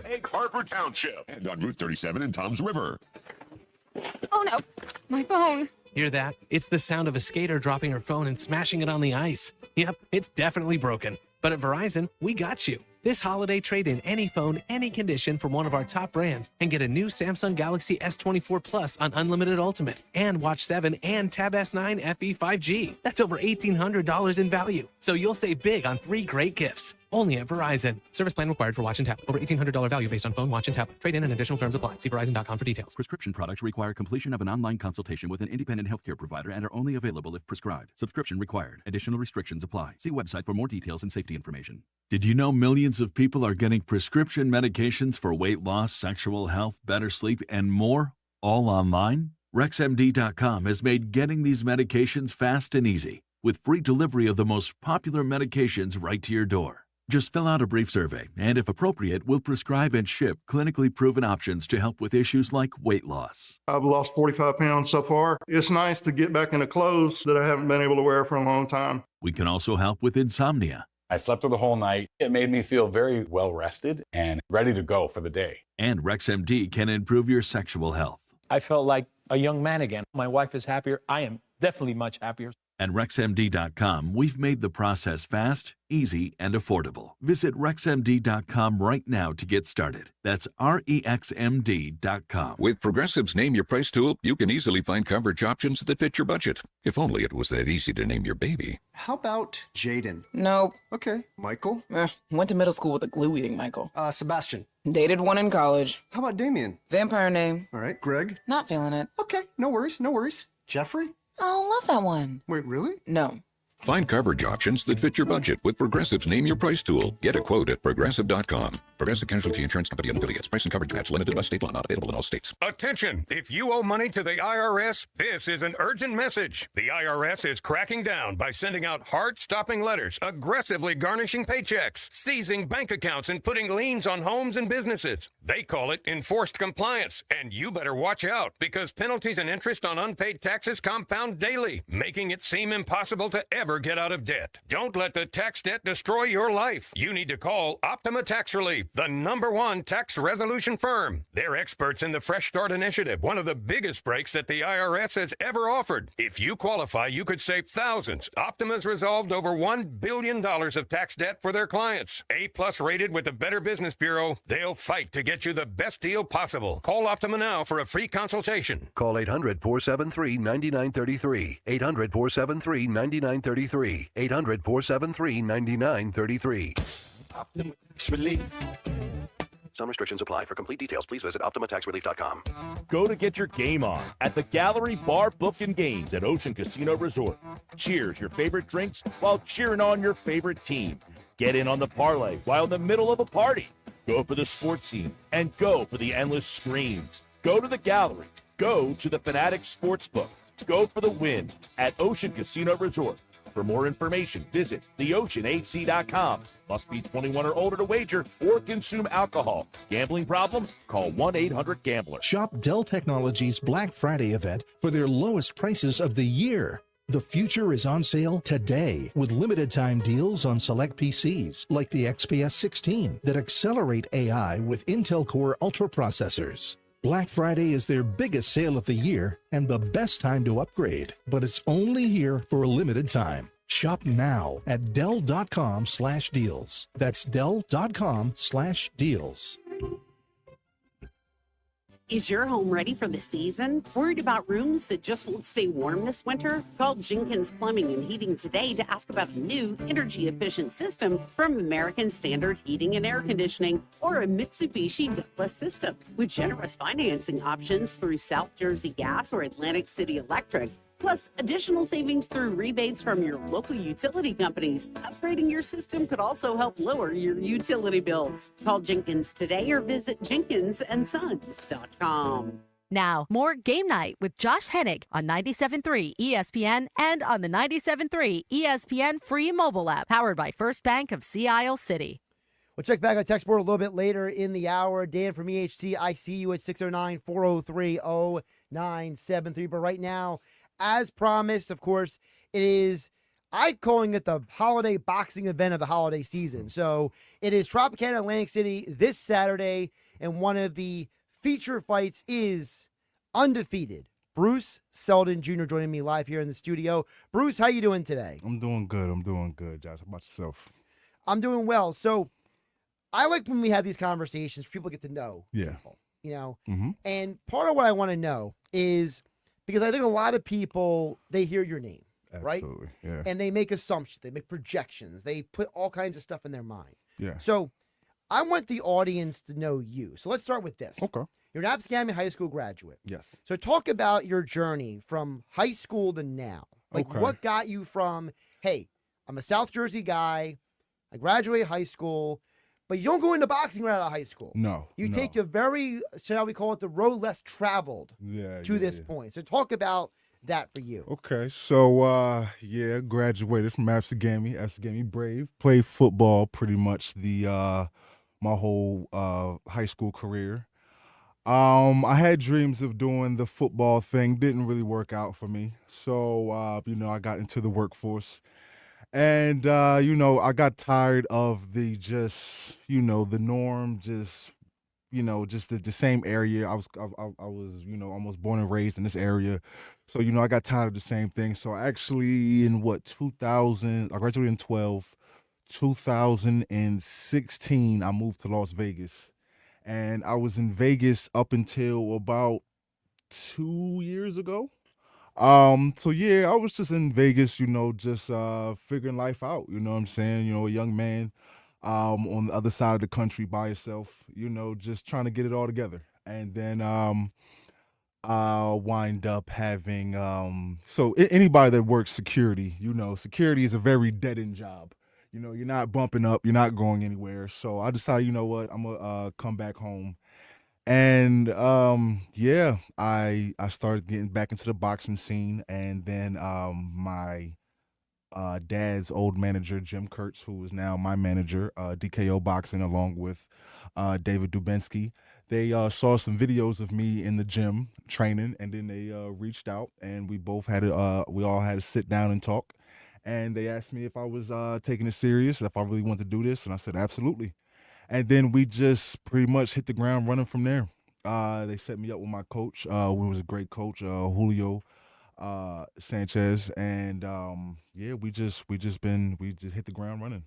Egg Harbor Township, and on Route 37 in Toms River. Oh no, my phone. Hear that? It's the sound of a skater dropping her phone and smashing it on the ice. Yep, it's definitely broken. But at Verizon, we got you. This holiday, trade in any phone, any condition from one of our top brands and get a new Samsung Galaxy S24 Plus on Unlimited Ultimate and Watch 7 and Tab S9 FE 5G. That's over $1,800 in value. So you'll save big on 3 great gifts. Only at Verizon. Service plan required for watch and tap. Over $1,800 value based on phone, watch, and tap. Trade in and additional terms apply. See Verizon.com for details. Prescription products require completion of an online consultation with an independent healthcare provider and are only available if prescribed. Subscription required. Additional restrictions apply. See website for more details and safety information. Did you know millions of people are getting prescription medications for weight loss, sexual health, better sleep, and more, all online? RexMD.com has made getting these medications fast and easy, with free delivery of the most popular medications right to your door. Just fill out a brief survey, and if appropriate, we'll prescribe and ship clinically proven options to help with issues like weight loss. I've lost 45 pounds so far. It's nice to get back into clothes that I haven't been able to wear for a long time. We can also help with insomnia. I slept through the whole night. It made me feel very well rested and ready to go for the day. And RexMD can improve your sexual health. I felt like a young man again. My wife is happier. I am definitely much happier. At RexMD.com, we've made the process fast, easy, and affordable. Visit RexMD.com right now to get started. That's REXMD.com. With Progressive's Name Your Price tool, you can easily find coverage options that fit your budget. If only it was that easy to name your baby. How about Jaden? Nope. Okay. Michael? Went to middle school with a glue-eating Michael. Sebastian? Dated one in college. How about Damien? Vampire name. All right. Greg? Not feeling it. Okay. No worries. No worries. Jeffrey? Oh, love that one. Wait, really? No. Find coverage options that fit your budget with Progressive's Name Your Price tool. Get a quote at Progressive.com. Progressive Casualty Insurance Company and affiliates. Price and coverage match limited by state law. Not available in all states. Attention! If you owe money to the IRS, this is an urgent message. The IRS is cracking down by sending out heart-stopping letters, aggressively garnishing paychecks, seizing bank accounts, and putting liens on homes and businesses. They call it enforced compliance, and you better watch out because penalties and interest on unpaid taxes compound daily, making it seem impossible to ever get out of debt. Don't let the tax debt destroy your life. You need to call Optima Tax Relief, the #1 tax resolution firm. They're experts in the Fresh Start Initiative, one of the biggest breaks that the IRS has ever offered. If you qualify, you could save thousands. Optima's resolved over $1 billion of tax debt for their clients. A+ rated with the Better Business Bureau, they'll fight to get you the best deal possible. Call Optima now for a free consultation. Call 800-473-9933. 800-473-9933. 800-473-9933. Optima Tax Relief. Some restrictions apply. For complete details, please visit OptimaTaxRelief.com. Go to get your game on at the Gallery Bar Book and Games at Ocean Casino Resort. Cheers your favorite drinks while cheering on your favorite team. Get in on the parlay while in the middle of a party. Go for the sports scene and go for the endless screams. Go to the Gallery. Go to the Fanatics Sportsbook. Go for the win at Ocean Casino Resort. For more information, visit theoceanac.com. Must be 21 or older to wager or consume alcohol. Gambling problem? Call 1-800-GAMBLER. Shop Dell Technologies Black Friday event for their lowest prices of the year. The future is on sale today with limited time deals on select PCs like the XPS 16 that accelerate AI with Intel Core Ultra processors. Black Friday is their biggest sale of the year and the best time to upgrade, but it's only here for a limited time. Shop now at Dell.com/deals. That's Dell.com/deals. Is your home ready for the season? Worried about rooms that just won't stay warm this winter? Call Jenkins Plumbing and Heating today to ask about a new energy-efficient system from American Standard Heating and Air Conditioning or a Mitsubishi ductless system. With generous financing options through South Jersey Gas or Atlantic City Electric, plus additional savings through rebates from your local utility companies. Upgrading your system could also help lower your utility bills. Call Jenkins today or visit jenkinsandsons.com. Now, more Game Night with Josh Hennig on 97.3 ESPN and on the 97.3 ESPN free mobile app, powered by First Bank of Sea Isle City. We'll check back on text board a little bit later in the hour. Dan from EHT, I see you at 609-403-0973. But right now, as promised, of course, it is, I'm calling it the holiday boxing event of the holiday season. So it is Tropicana Atlantic City this Saturday, and one of the feature fights is Undefeated. Bruce Seldon Jr. joining me live here in the studio. Bruce, how you doing today? I'm doing good, Josh. How about yourself? I'm doing well. So I like when we have these conversations, people get to know Yeah. people, you know? Mm-hmm. And part of what I want to know is, because I think a lot of people, they hear your name, right? Absolutely, yeah. And they make assumptions, they make projections, they put all kinds of stuff in their mind. Yeah. So I want the audience to know you. So let's start with this. Okay. You're an Abscami High School graduate. Yes. So talk about your journey from high school to now. Like Okay. what got you from, hey, I'm a South Jersey guy, I graduated high school, but you don't go into boxing right out of high school. No. You no. take a very, shall we call it, the road less traveled to this point. So talk about that for you. Okay, so graduated from Abscami Brave. Played football pretty much the my whole high school career. I had dreams of doing the football thing. Didn't really work out for me. So I got into the workforce. And I got tired of the the norm, just the same area. I was almost born and raised in this area. So, I got tired of the same thing. So actually in 2000, I graduated in 2016, I moved to Las Vegas. And I was in Vegas up until about 2 years ago. So yeah, I was just in Vegas, just figuring life out, you know what I'm saying? A young man on the other side of the country by yourself, just trying to get it all together. And then wind up having anybody that works security, security is a very dead-end job. You're not bumping up, you're not going anywhere. So I decided, you know what, I'm gonna come back home. And I started getting back into the boxing scene, and then my dad's old manager, Jim Kurtz, who is now my manager, DKO Boxing, along with David Dubinsky, they saw some videos of me in the gym training, and then they reached out, and we all had to sit down and talk. And they asked me if I was taking it serious, if I really wanted to do this, and I said absolutely. And then we just pretty much hit the ground running from there. They set me up with my coach, who was a great coach, Julio Sanchez, and we just hit the ground running.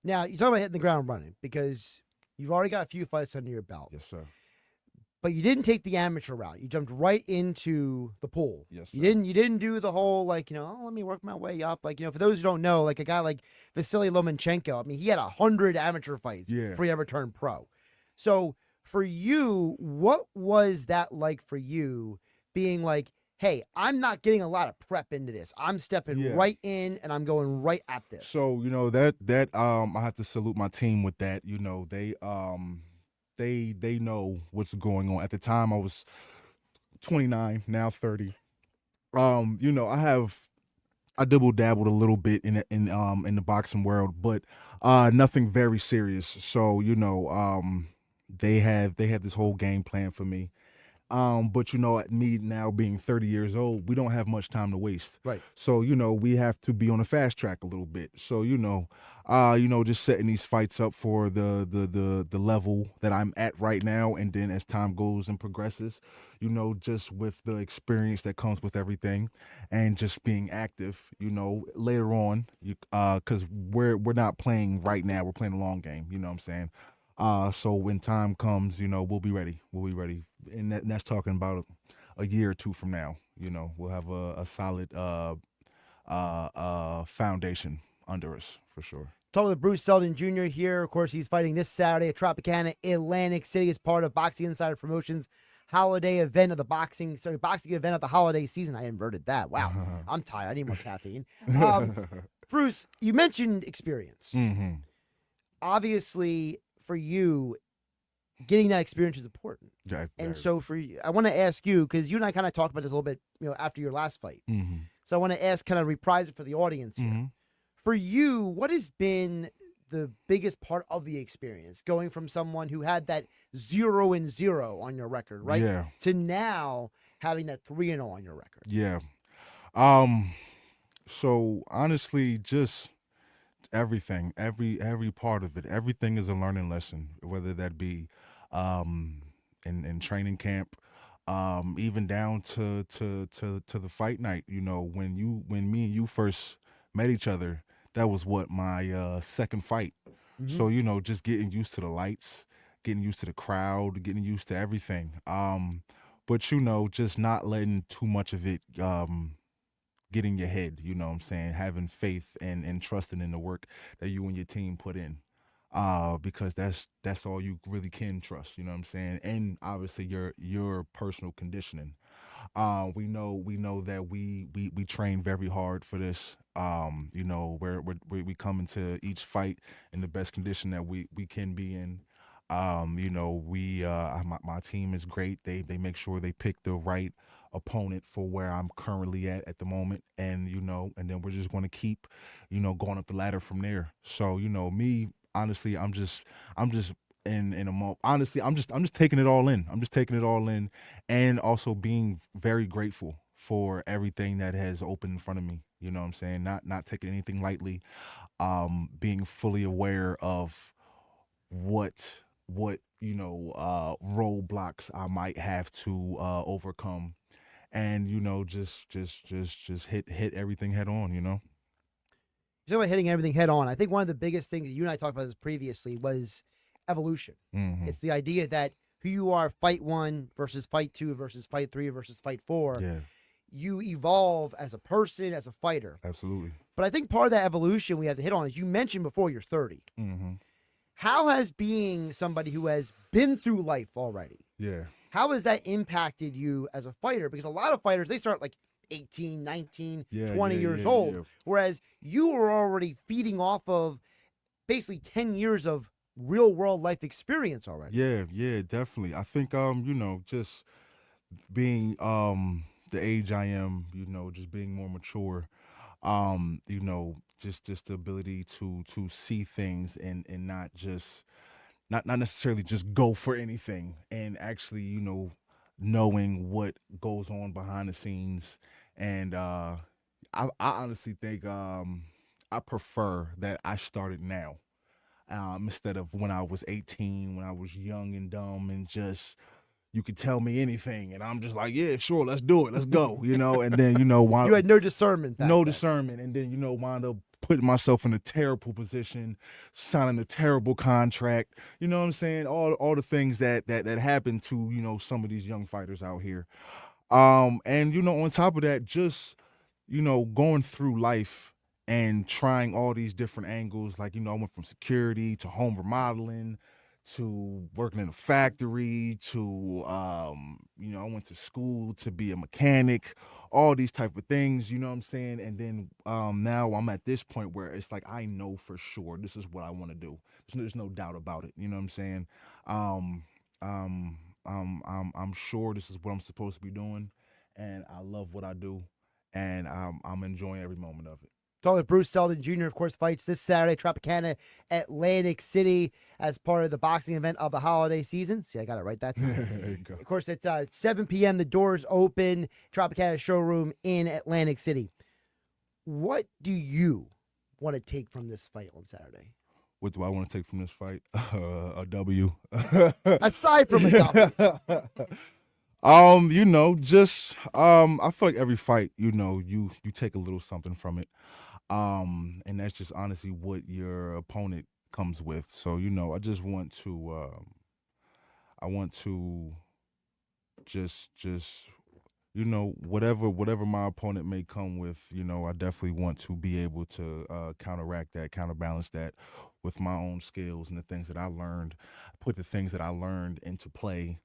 Now, you talk about hitting the ground running because you've already got a few fights under your belt. Yes, sir. But you didn't take the amateur route. You jumped right into the pool. Yes, sir. You didn't do the whole let me work my way up. For those who don't know, like a guy like Vasily Lomachenko, I mean, he had 100 amateur fights before he ever turned pro. So for you, what was that like for you being like, hey, I'm not getting a lot of prep into this. I'm stepping right in and I'm going right at this. So, that I have to salute my team with that. They know what's going on. At the time I was 29, now 30. I dabbled a little bit in the boxing world, but nothing very serious. So, they have this whole game plan for me. But at me now being 30 years old, we don't have much time to waste. Right. So, we have to be on the fast track a little bit. So, just setting these fights up for the level that I'm at right now. And then as time goes and progresses, just with the experience that comes with everything and just being active, later on, cause we're not playing right now. We're playing a long game. You know what I'm saying? So when time comes, we'll be ready. We'll be ready. And that's talking about a year or two from now. We'll have a solid foundation under us for sure. Talking with Bruce Selden Jr. here. Of course, he's fighting this Saturday at Tropicana, Atlantic City as part of Boxing Insider Promotions holiday event of the boxing event of the holiday season. I inverted that. Wow. I'm tired. I need more caffeine. Bruce, you mentioned experience. Mm-hmm. Obviously, for you, getting that experience is important. And so for you, I want to ask you, because you and I kind of talked about this a little bit, after your last fight. Mm-hmm. So I want to ask, kind of reprise it for the audience here. Mm-hmm. For you, what has been the biggest part of the experience, going from someone who had that 0-0 on your record, right? Yeah. To now having that 3-0 on your record. Yeah. So honestly, just everything, every part of it, everything is a learning lesson, whether that be in training camp, even down to the fight night. When me and you first met each other, that was my second fight. Mm-hmm. So just getting used to the lights, getting used to the crowd, getting used to everything. But just not letting too much of it get in your head, having faith and trusting in the work that you and your team put in. because that's all you really can trust. You know what I'm saying? And obviously your personal conditioning. We know that we train very hard for this. You know, we come into each fight in the best condition that we can be in. You know, my team is great. They make sure they pick the right opponent for where I'm currently at the moment, and and then we're just going to keep, going up the ladder from there. So me, honestly, I'm just in a moment. Honestly, I'm just taking it all in. I'm just taking it all in, and also being very grateful for everything that has opened in front of me. You know what I'm saying? Not taking anything lightly. Being fully aware of what roadblocks I might have to overcome, and just hit everything head on. You're talking about hitting everything head on. I think one of the biggest things that you and I talked about this previously was evolution. Mhm. It's the idea that who you are, fight 1 versus fight 2 versus fight 3 versus fight 4. Yeah, You evolve as a person, as a fighter. absolutely. But I think part of that evolution we have to hit on is you mentioned before you're 30. Mm-hmm. How has being somebody who has been through life already, Yeah. how has that impacted you as a fighter? Because a lot of fighters, they start like 18, 19, 20 years old, whereas you were already feeding off of basically 10 years of real world life experience already. Yeah, definitely. I think just being the age I am, just being more mature, just the ability to see things and not necessarily just go for anything, and actually, knowing what goes on behind the scenes. And I honestly think I prefer that I started now, instead of when I was 18, when I was young and dumb and just you could tell me anything, and I'm just like, yeah, sure, let's do it, let's go, and then You had no discernment back then. discernment, and then wind up putting myself in a terrible position, signing a terrible contract. You know what I'm saying? All the things that happen to some of these young fighters out here. And on top of that, just going through life and trying all these different angles. Like I went from security to home remodeling to working in a factory to I went to school to be a mechanic, all these type of things, you know what I'm saying? And then now I'm at this point where it's like I know for sure this is what I want to do. There's no doubt about it, you know what I'm saying? I'm sure this is what I'm supposed to be doing, and I love what I do, and I'm enjoying every moment of it. Talking with Bruce Seldon Jr., of course, fights this Saturday, Tropicana, Atlantic City, as part of the boxing event of the holiday season. See, I got it right that time. There you go. Of course, it's 7 p.m. The doors open, Tropicana showroom in Atlantic City. What do you want to take from this fight on Saturday? What do I want to take from this fight? A W. Aside from a W. I feel like every fight, you take a little something from it. And that's just honestly what your opponent comes with. So, I just want to just whatever my opponent may come with, I definitely want to be able to counteract that, counterbalance that with my own skills and the things that I learned, put the things that I learned into play,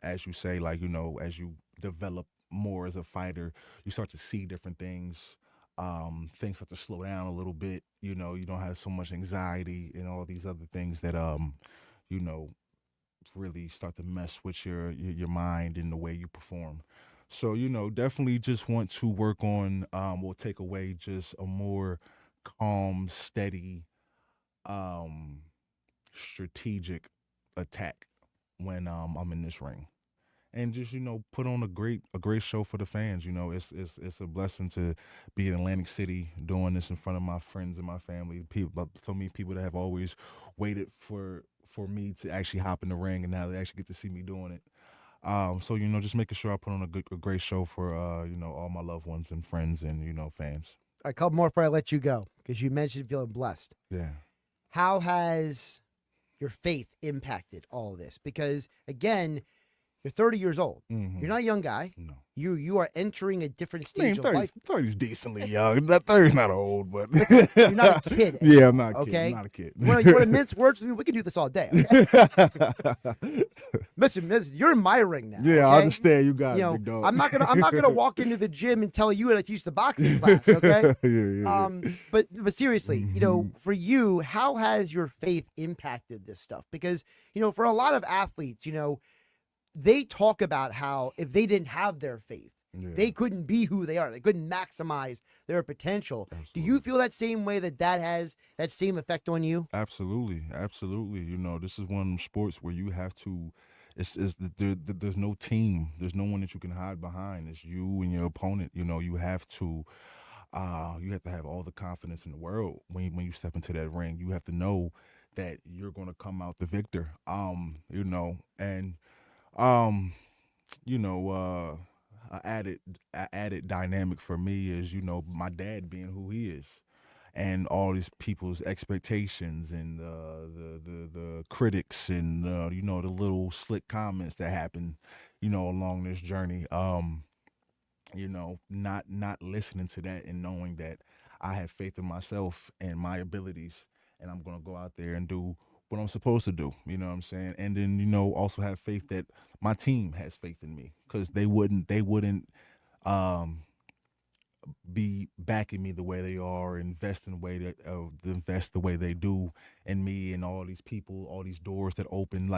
as you say, like, as you develop more as a fighter, you start to see different things. Things start to slow down a little bit, you don't have so much anxiety and all these other things that, really start to mess with your mind and the way you perform. So, definitely just want to work on, or take away just a more calm, steady, strategic attack when I'm in this ring. And just put on a great show for the fans. It's a blessing to be in Atlantic City doing this in front of my friends and my family. So many people that have always waited for me to actually hop in the ring, and now they actually get to see me doing it. So just making sure I put on a great show for all my loved ones and friends and fans. All right, a couple more before I let you go, because you mentioned feeling blessed. Yeah. How has your faith impacted all of this? Because again, You're 30 years old. Mhm. You're not a young guy. No. You are entering a different I mean, stage of life. 30's decently young. That 30's not old, but Listen, you're not a kid. Yeah, I'm not a kid. Okay, I'm not a kid. You want to mince words with me? We can do this all day. Okay? listen, you're in my ring now. Yeah, okay? I understand. You got You it, know, big dog. I'm not gonna walk into the gym and tell you how to teach the boxing class. Okay. yeah. But seriously, for you, how has your faith impacted this stuff? Because for a lot of athletes, they talk about how if they didn't have their faith, they couldn't be who they are. They couldn't maximize their potential. Absolutely. Do you feel that same way that has that same effect on you? Absolutely. This is one of them sports where you have to. There's no team. There's no one that you can hide behind. It's you and your opponent. You have to. You have to have all the confidence in the world when you step into that ring. You have to know that you're going to come out the victor. A added dynamic for me is, my dad being who he is, and all these people's expectations and the critics and the little slick comments that happen, along this journey. Not listening to that and knowing that I have faith in myself and my abilities, and I'm gonna go out there and do what I'm supposed to do. You know what I'm saying? And then also have faith that my team has faith in me, because they wouldn't be backing me the way they are, invest the way they do in me, and all these people, all these doors that open.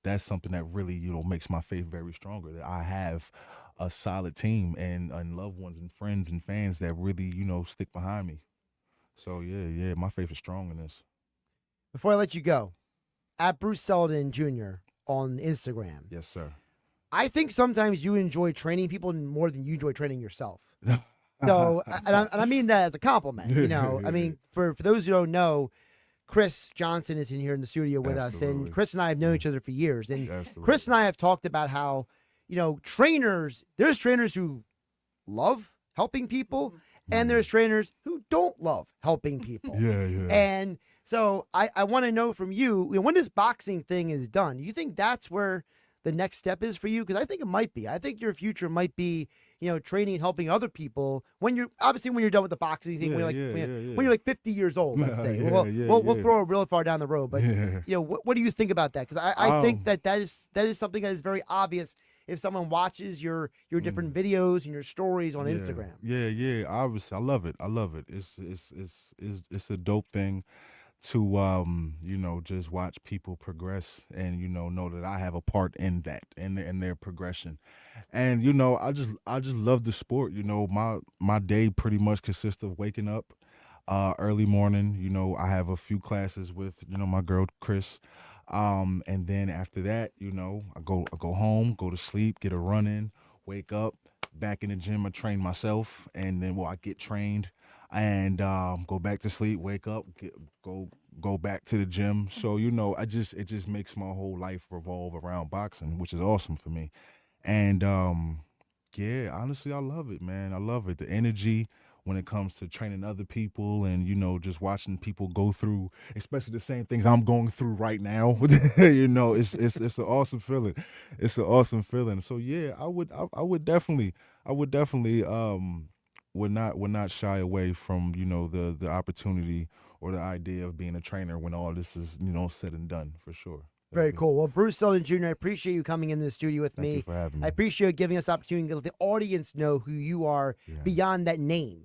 That's something that really makes my faith very stronger. That I have a solid team and loved ones and friends and fans that really stick behind me. So yeah, my faith is strong in this. Before I let you go, at Bruce Selden Jr. on Instagram. Yes, sir. I think sometimes you enjoy training people more than you enjoy training yourself. So, and I mean that as a compliment. I mean, for those who don't know, Chris Johnson is in here in the studio with us, and Chris and I have known each other for years. And Chris and I have talked about how, there's trainers who love helping people, and there's trainers who don't love helping people. Yeah. And so I want to know from you, when this boxing thing is done, do you think that's where the next step is for you? Because I think it might be. I think your future might be, training and helping other people when you're done with the boxing thing, when you're like 50 years old, let's say. We'll throw it real far down the road. But, what do you think about that? Because I think that is something that is very obvious if someone watches your different videos and your stories on Instagram. Yeah. Obviously, I love it. It's a dope thing to just watch people progress and know that I have a part in that and in their progression. And I just love the sport. My day pretty much consists of waking up early morning. I have a few classes with my girl Chris, and then after that I go home, go to sleep, get a run in, wake up, back in the gym. I train myself, and then I get trained and go back to sleep, wake up, go back to the gym. So it just makes my whole life revolve around boxing, which is awesome for me. And honestly, I love it, man. I love it. The energy when it comes to training other people and just watching people go through, especially the same things I'm going through right now. It's an awesome feeling. It's an awesome feeling. So yeah, I would definitely would not shy away from the opportunity or the idea of being a trainer when all this is said and done, for sure. Very cool. Well, Bruce Selden Jr., I appreciate you coming in the studio with me. Thank you for having me. I appreciate you giving us the opportunity to let the audience know who you are beyond that name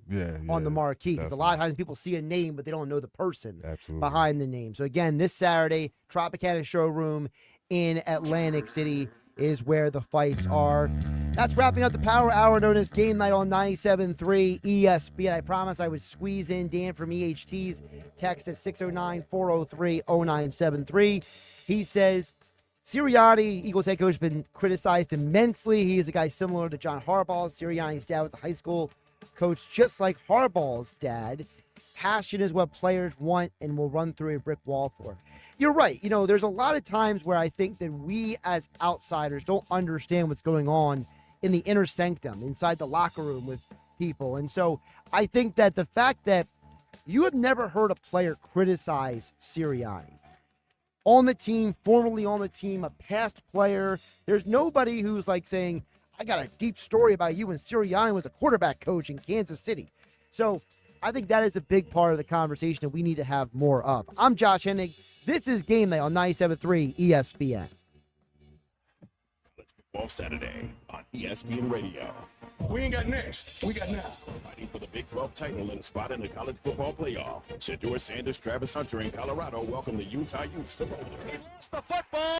on the marquee. Because a lot of times people see a name, but they don't know the person behind the name. So again, this Saturday, Tropicana Showroom in Atlantic City is where the fights are. That's wrapping up the Power Hour known as Game Night on 97.3 ESPN. I promised I would squeeze in Dan from EHT's text at 609-403-0973. He says, Sirianni, Eagles head coach, has been criticized immensely. He is a guy similar to John Harbaugh. Sirianni's dad was a high school coach just like Harbaugh's dad. Passion is what players want and will run through a brick wall for. You're right. There's a lot of times where I think that we as outsiders don't understand what's going on in the inner sanctum, inside the locker room with people. And so I think that the fact that you have never heard a player criticize Sirianni on the team, formerly on the team, a past player. There's nobody who's like saying, I got a deep story about you when Sirianni was a quarterback coach in Kansas City. So I think that is a big part of the conversation that we need to have more of. I'm Josh Hennig. This is Game Day on 97.3 ESPN. Football Saturday on ESPN Radio. We ain't got next. We got now. Fighting for the Big 12 title and a spot in the college football playoff. Shedeur Sanders, Travis Hunter in Colorado welcome the Utah Utes to Boulder. It's the football.